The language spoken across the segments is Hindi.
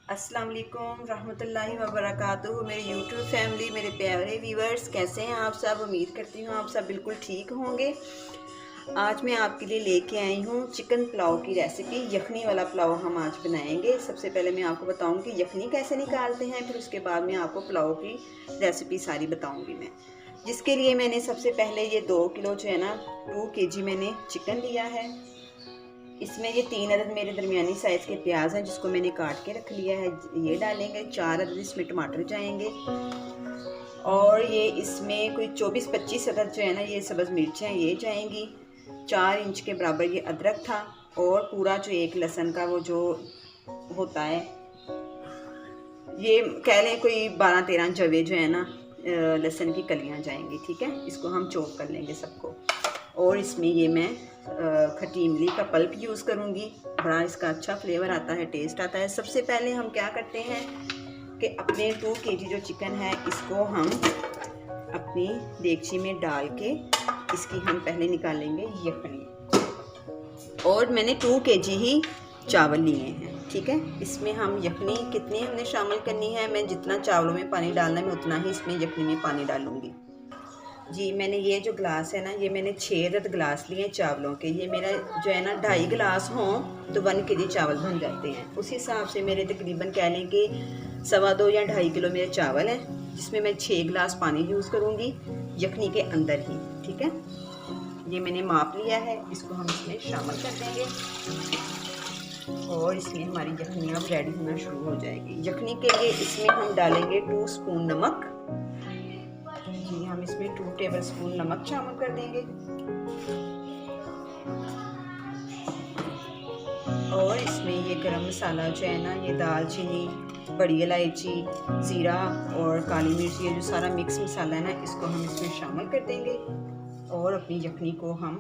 अस्सलाम वालेकुम रहमतुल्लाहि व बरकातुहू। मेरी यूट्यूब फैमिली, मेरे प्यारे व्यूवर्स, कैसे हैं आप सब। उम्मीद करती हूँ आप सब बिल्कुल ठीक होंगे। आज मैं आपके लिए लेके आई हूँ चिकन पुलाव की रेसिपी। यखनी वाला पुलाव हम आज बनाएंगे। सबसे पहले मैं आपको बताऊँगी यखनी कैसे निकालते हैं, फिर उसके बाद मैं आपको पुलाव की रेसिपी सारी बताऊँगी मैं। जिसके लिए मैंने सबसे पहले ये 2 किलो जो है ना 2 kg मैंने चिकन लिया है। इसमें ये 3 अदद मेरे दरमियानी साइज़ के प्याज हैं जिसको मैंने काट के रख लिया है, ये डालेंगे। 4 अदद इसमें टमाटर जाएंगे और ये इसमें कोई 24-25 अदद जो है ना ये सब्ज़ मिर्चें ये जाएंगी। 4 इंच के बराबर ये अदरक था और पूरा जो 1 लहसुन का वो जो होता है, ये कह लें कोई 12-13 जवे जो है ना लहसुन की कलियां जाएंगी। ठीक है, इसको हम चॉप कर लेंगे सबको। और इसमें ये मैं खट्टी इमली का पल्प यूज़ करूँगी, बड़ा इसका अच्छा फ्लेवर आता है, टेस्ट आता है। सबसे पहले हम क्या करते हैं कि अपने 2 kg जो चिकन है इसको हम अपनी देगची में डाल के इसकी हम पहले निकालेंगे यखनी। और मैंने 2 kg ही चावल लिए हैं। ठीक है, इसमें हम यखनी कितनी हमने शामिल करनी है, मैं जितना चावलों में पानी डालना है मैं उतना ही इसमें यखनी में पानी डालूँगी। जी, मैंने ये जो ग्लास है ना ये मैंने 6 अदद ग्लास लिए हैं चावलों के। ये मेरा जो है ना 2.5 गिलास हों तो 1 kg चावल बन जाते हैं। उस हिसाब से मेरे तकरीबन कह लें कि 2.25 या 2.5 किलो मेरे चावल हैं, जिसमें मैं 6 गिलास पानी यूज़ करूँगी यखनी के अंदर ही। ठीक है, ये मैंने माप लिया है, इसको हम इसमें शामिल कर देंगे और इसमें हमारी यखनी अब रेडी होना शुरू हो जाएगी। यखनी के लिए इसमें हम डालेंगे 2 स्पून नमक। जी, हम इसमें 2 टेबल स्पून नमक शामिल कर देंगे और इसमें ये गरम मसाला जो है ना, ये दालचीनी, बड़ी इलायची, ज़ीरा और काली मिर्च, ये जो सारा मिक्स मसाला है ना इसको हम इसमें शामिल कर देंगे और अपनी यखनी को हम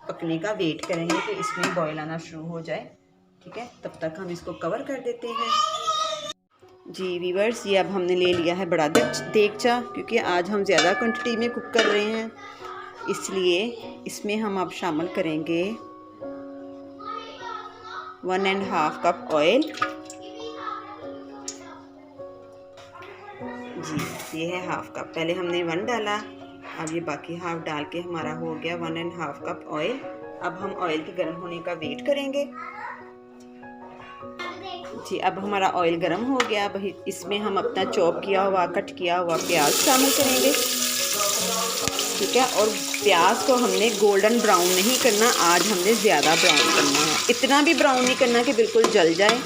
पकने का वेट करेंगे कि इसमें बॉयल आना शुरू हो जाए। ठीक है, तब तक हम इसको कवर कर देते हैं। जी वीवर्स, ये अब हमने ले लिया है बड़ा देगचा, क्योंकि आज हम ज़्यादा क्वांटिटी में कुक कर रहे हैं, इसलिए इसमें हम अब शामिल करेंगे 1.5 कप ऑयल। जी, ये है 1/2 कप। पहले हमने 1 डाला, अब ये बाकी 1/2 डाल के हमारा हो गया 1.5 कप ऑयल। अब हम ऑयल के गर्म होने का वेट करेंगे। जी, अब हमारा ऑयल गर्म हो गया। अब इसमें हम अपना चॉप किया हुआ कट किया हुआ प्याज शामिल करेंगे। ठीक है, और प्याज को हमने गोल्डन ब्राउन नहीं करना, आज हमने ज़्यादा ब्राउन करना है। इतना भी ब्राउन नहीं करना कि बिल्कुल जल जाए,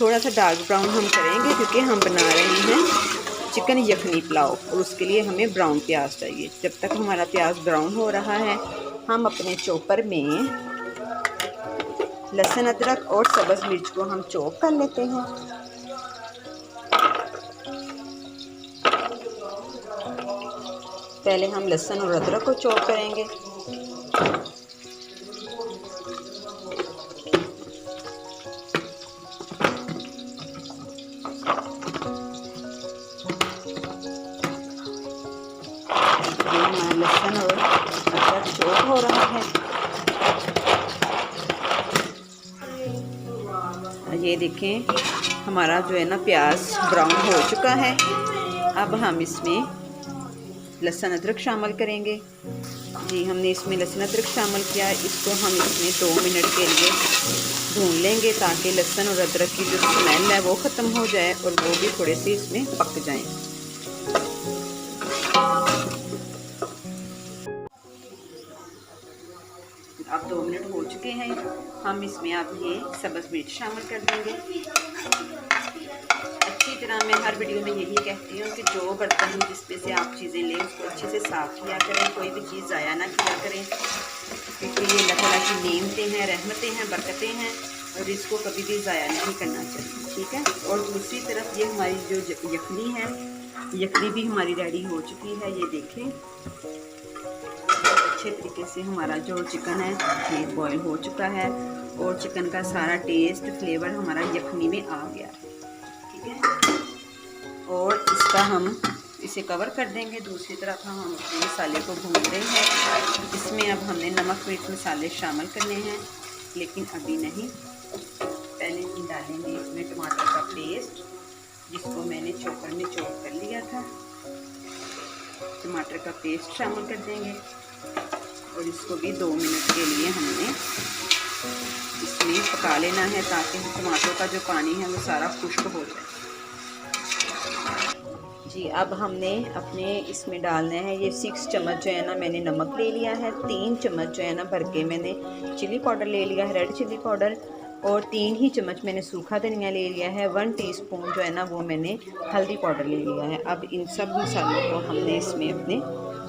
थोड़ा सा डार्क ब्राउन हम करेंगे क्योंकि हम बना रहे हैं चिकन यखनी पुलाव और उसके लिए हमें ब्राउन प्याज चाहिए। जब तक हमारा प्याज ब्राउन हो रहा है हम अपने चॉपर में लहसुन, अदरक और सब्ज़ मिर्च को हम चॉप कर लेते हैं। पहले हम लहसुन और अदरक को चॉप करेंगे। ये हमारा लहसुन और अदरक चॉप हो रहा है। ये देखें हमारा जो है ना प्याज ब्राउन हो चुका है। अब हम इसमें लहसुन अदरक शामिल करेंगे। जी, हमने इसमें लहसुन अदरक शामिल किया। इसको हम इसमें 2 मिनट के लिए भून लेंगे ताकि लहसुन और अदरक की जो स्मेल है वो ख़त्म हो जाए और वो भी थोड़े से इसमें पक जाएं। अब 2 मिनट हो चुके हैं, हम इसमें अब ये सब्ज़ मिर्च शामिल कर देंगे। अच्छी तरह मैं हर वीडियो में यही कहती हूँ कि जो बर्तन जिसमें से आप चीज़ें लें उसको अच्छे से साफ़ किया करें, कोई भी चीज़ ज़ाया ना किया करें, क्योंकि ये अल्लाह ताला की नेमतें हैं, रहमतें हैं, बरकतें हैं और इसको कभी भी ज़ाया नहीं करना चाहिए। ठीक है, और दूसरी तरफ ये हमारी जो यखनी है, यखनी भी हमारी रेडी हो चुकी है। ये देखें अच्छे तरीके से हमारा जो चिकन है ये बॉयल हो चुका है और चिकन का सारा टेस्ट फ्लेवर हमारा यखनी में आ गया। ठीक है, और इसका हम इसे कवर कर देंगे। दूसरी तरफ हम अपने मसाले को भून रहे हैं। इसमें अब हमने नमक मिर्च मसाले शामिल करने हैं, लेकिन अभी नहीं, पहले डालेंगे इसमें टमाटर का पेस्ट, जिसको मैंने चॉपर में चॉप कर लिया था। टमाटर का पेस्ट शामिल कर देंगे और इसको भी 2 मिनट के लिए हमने इसमें पका लेना है, ताकि टमाटर का जो पानी है वो सारा खुश्क हो जाए। जी, अब हमने अपने इसमें डालना है ये 6 चम्मच जो है ना मैंने नमक ले लिया है, 3 चम्मच जो है ना भर के मैंने चिली पाउडर ले लिया है, रेड चिली पाउडर, और 3 ही चम्मच मैंने सूखा धनिया ले लिया है, 1 टीस्पून जो है ना वो मैंने हल्दी पाउडर ले लिया है। अब इन सब मसालों को हमने इसमें अपने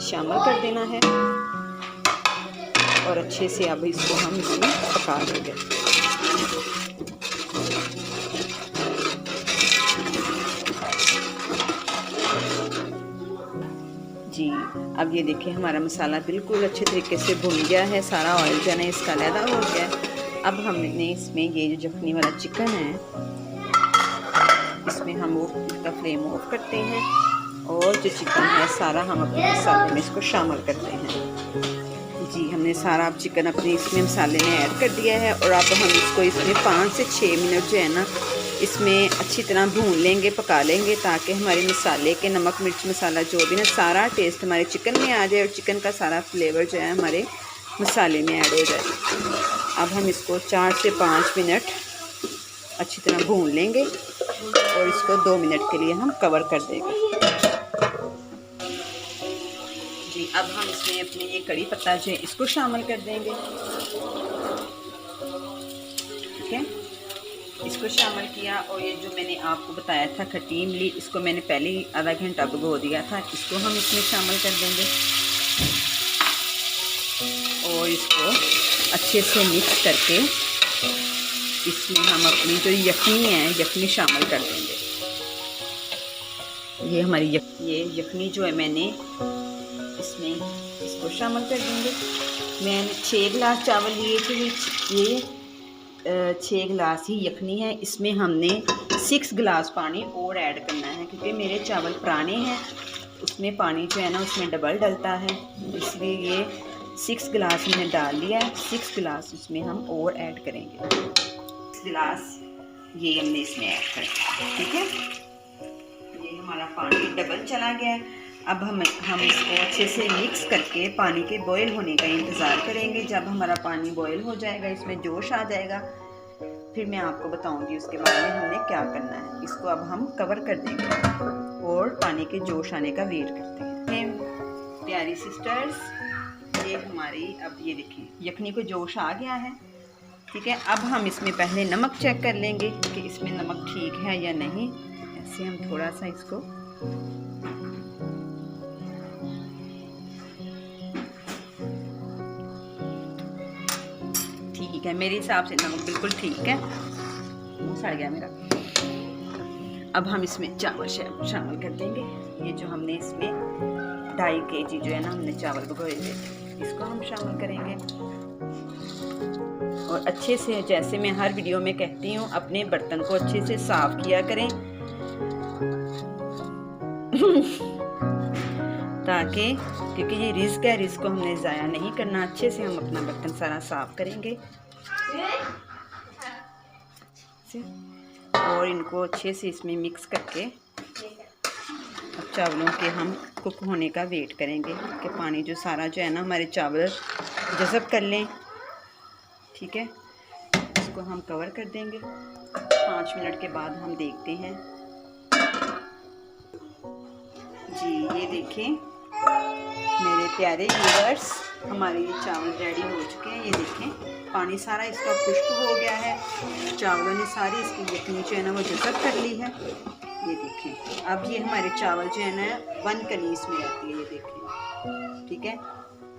शामिल कर देना है और अच्छे से अब इसको हम इसमें पका देंगे। जी, अब ये देखिए हमारा मसाला बिल्कुल अच्छे तरीके से भुन गया है, सारा ऑयल जो है इसका अलहदा हो गया है। अब हमने इसमें ये जो जखनी वाला चिकन है इसमें हम वो इसका फ्लेम ऑफ करते हैं और जो चिकन है सारा हम अपने मसाले में इसको शामिल करते हैं। जी, हमने सारा अब चिकन अपने इसमें मसाले में ऐड कर दिया है और अब हम इसको इसमें 5 से 6 मिनट जो है ना इसमें अच्छी तरह भून लेंगे, पका लेंगे, ताकि हमारे मसाले के नमक मिर्च मसाला जो भी ना सारा टेस्ट हमारे चिकन में आ जाए और चिकन का सारा फ्लेवर जो है हमारे मसाले में ऐड हो जाए। अब हम इसको 4 से 5 मिनट अच्छी तरह भून लेंगे और इसको 2 मिनट के लिए हम कवर कर देंगे। जी, अब हम इसमें अपने ये कड़ी पत्ता जो है इसको शामिल कर देंगे। ठीक है, इसको शामिल किया और ये जो मैंने आपको बताया था खट्टी इमली, इसको मैंने पहले ही आधा घंटा भिगो दिया था, इसको हम इसमें शामिल कर देंगे और इसको अच्छे से मिक्स करके इसमें हम अपनी जो यखनी है यखनी शामिल कर देंगे। ये हमारी ये यखनी जो है मैंने इसमें इसको शामिल कर देंगे। मैंने 6 गिलास चावल लिए थे, ये 6 गिलास ही यखनी है। इसमें हमने 6 गिलास पानी और ऐड करना है, क्योंकि मेरे चावल पुराने हैं, उसमें पानी जो है ना उसमें डबल डलता है, इसलिए ये 6 गिलास मैंने डाल लिया है। 6 गिलास इसमें हम और ऐड करेंगे। 6 गिलास ये हमने इसमें ऐड कर दिया। ठीक है, ये हमारा पानी डबल चला गया है। अब हम इसको अच्छे से मिक्स करके पानी के बॉयल होने का इंतज़ार करेंगे। जब हमारा पानी बॉयल हो जाएगा, इसमें जोश आ जाएगा, फिर मैं आपको बताऊंगी उसके बाद में हमने क्या करना है। इसको अब हम कवर कर देंगे और पानी के जोश आने का वेट करते हैं। प्यारी सिस्टर्स, ये हमारी अब ये देखिए यखनी को जोश आ गया है। ठीक है, अब हम इसमें पहले नमक चेक कर लेंगे कि इसमें नमक ठीक है या नहीं। ऐसे हम थोड़ा सा इसको ठीक है, मेरे हिसाब से नमक बिल्कुल ठीक है। मुँह सड़ गया मेरा। अब हम इसमें चावल शामिल कर देंगे। ये जो हमने इसमें 2.5 kg जो है ना हमने चावल भिगोए थे, इसको हम शामिल करेंगे और अच्छे से, जैसे मैं हर वीडियो में कहती हूँ, अपने बर्तन को अच्छे से साफ किया करें ताकि, क्योंकि ये रिस्क है, रिस्क को हमने ज़ाया नहीं करना। अच्छे से हम अपना बर्तन सारा साफ करेंगे और इनको अच्छे से इसमें मिक्स करके अब चावलों के हम कुक होने का वेट करेंगे कि पानी जो सारा जो है ना हमारे चावल जज़ब कर लें। ठीक है, इसको हम कवर कर देंगे। 5 मिनट के बाद हम देखते हैं। जी, ये देखें मेरे प्यारे व्यूअर्स, हमारे ये चावल रेडी हो चुके हैं। ये देखें पानी सारा इसका खुश्क हो गया है, चावलों ने सारी इसकी यखनी जो है ना वो जज़ब कर ली है। ये देखें, अब ये हमारे चावल जो है ना 1 कनीस में आती है। ये देखें, ठीक है।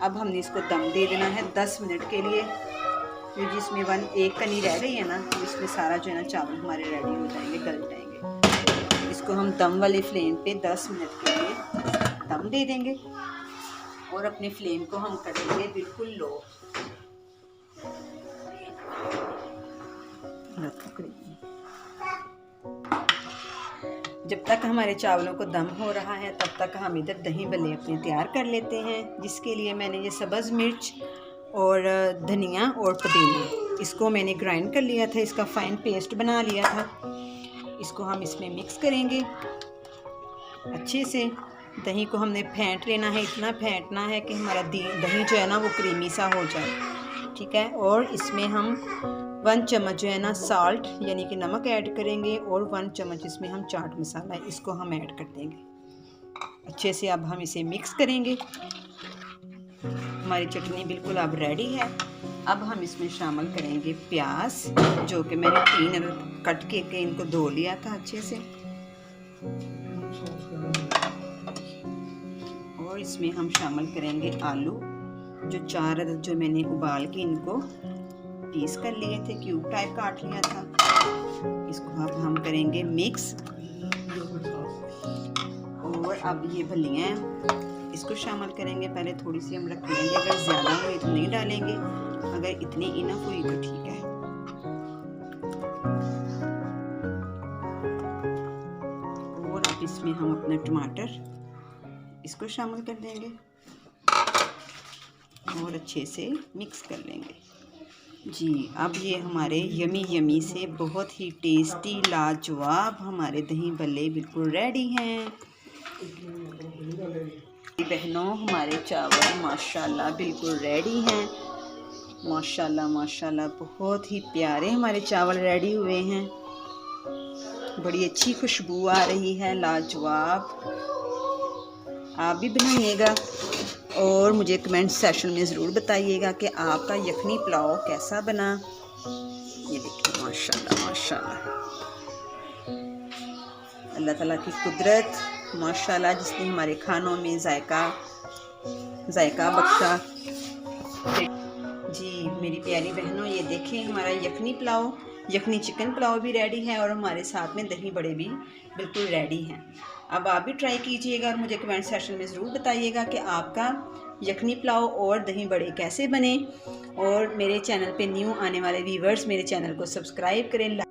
अब हमने इसको दम दे देना है 10 मिनट के लिए। फिर जिसमें 1 कनी रह गई है ना, तो इसमें सारा जो है ना चावल हमारे रेडी हो जाएंगे, गल जाएंगे। इसको हम दम वाले फ्लेम पे 10 मिनट के लिए दम दे देंगे और अपने फ्लेम को हम करेंगे बिल्कुल लो। जब तक हमारे चावलों को दम हो रहा है, तब तक हम इधर दही बल्ले अपने तैयार कर लेते हैं, जिसके लिए मैंने ये सब्ज़ मिर्च और धनिया और पुदीना इसको मैंने ग्राइंड कर लिया था, इसका फाइन पेस्ट बना लिया था। इसको हम इसमें मिक्स करेंगे अच्छे से। दही को हमने फेंट लेना है, इतना फेंटना है कि हमारा दही जो है ना वो क्रीमी सा हो जाए, ठीक है। और इसमें हम 1 चम्मच जो है ना साल्ट यानी कि नमक ऐड करेंगे और 1 चम्मच इसमें हम चाट मसाला है इसको हम ऐड कर देंगे अच्छे से। अब हम इसे मिक्स करेंगे। हमारी चटनी बिल्कुल अब रेडी है। अब हम इसमें शामिल करेंगे प्याज, जो कि मैंने 3 कट के इनको धो लिया था अच्छे से। और इसमें हम शामिल करेंगे आलू, जो 4 अदद जो मैंने उबाल के इनको पीस कर लिए थे, क्यूब टाइप काट लिया था। इसको अब हम करेंगे मिक्स। और अब ये फलियाँ इसको शामिल करेंगे। पहले थोड़ी सी हम रख लेंगे, अगर ज़्यादा हुई तो नहीं डालेंगे, अगर इतनी इनफ हुई तो ठीक है। और अब इसमें हम अपना टमाटर इसको शामिल कर देंगे और अच्छे से मिक्स कर लेंगे जी। अब ये हमारे यमी यमी से बहुत ही टेस्टी लाजवाब हमारे दही भल्ले बिल्कुल रेडी हैं। बहनों, हमारे चावल माशाल्लाह बिल्कुल रेडी हैं। माशाल्लाह माशाल्लाह बहुत ही प्यारे हमारे चावल रेडी हुए हैं। बड़ी अच्छी खुशबू आ रही है, लाजवाब। आप भी बनाइएगा और मुझे कमेंट सेक्शन में ज़रूर बताइएगा कि आपका यखनी पुलाव कैसा बना। ये देखिए माशाल्लाह माशाल्लाह, अल्लाह ताला की कुदरत माशाल्लाह, जिसने हमारे खानों में जायका बख्शा जी। मेरी प्यारी बहनों, ये देखें हमारा यखनी पुलाव, यखनी चिकन पुलाव भी रेडी है और हमारे साथ में दही बड़े भी बिल्कुल रेडी हैं। अब आप भी ट्राई कीजिएगा और मुझे कमेंट सेक्शन में ज़रूर बताइएगा कि आपका यखनी पुलाव और दही बड़े कैसे बने। और मेरे चैनल पे न्यू आने वाले व्यूवर्स मेरे चैनल को सब्सक्राइब करें।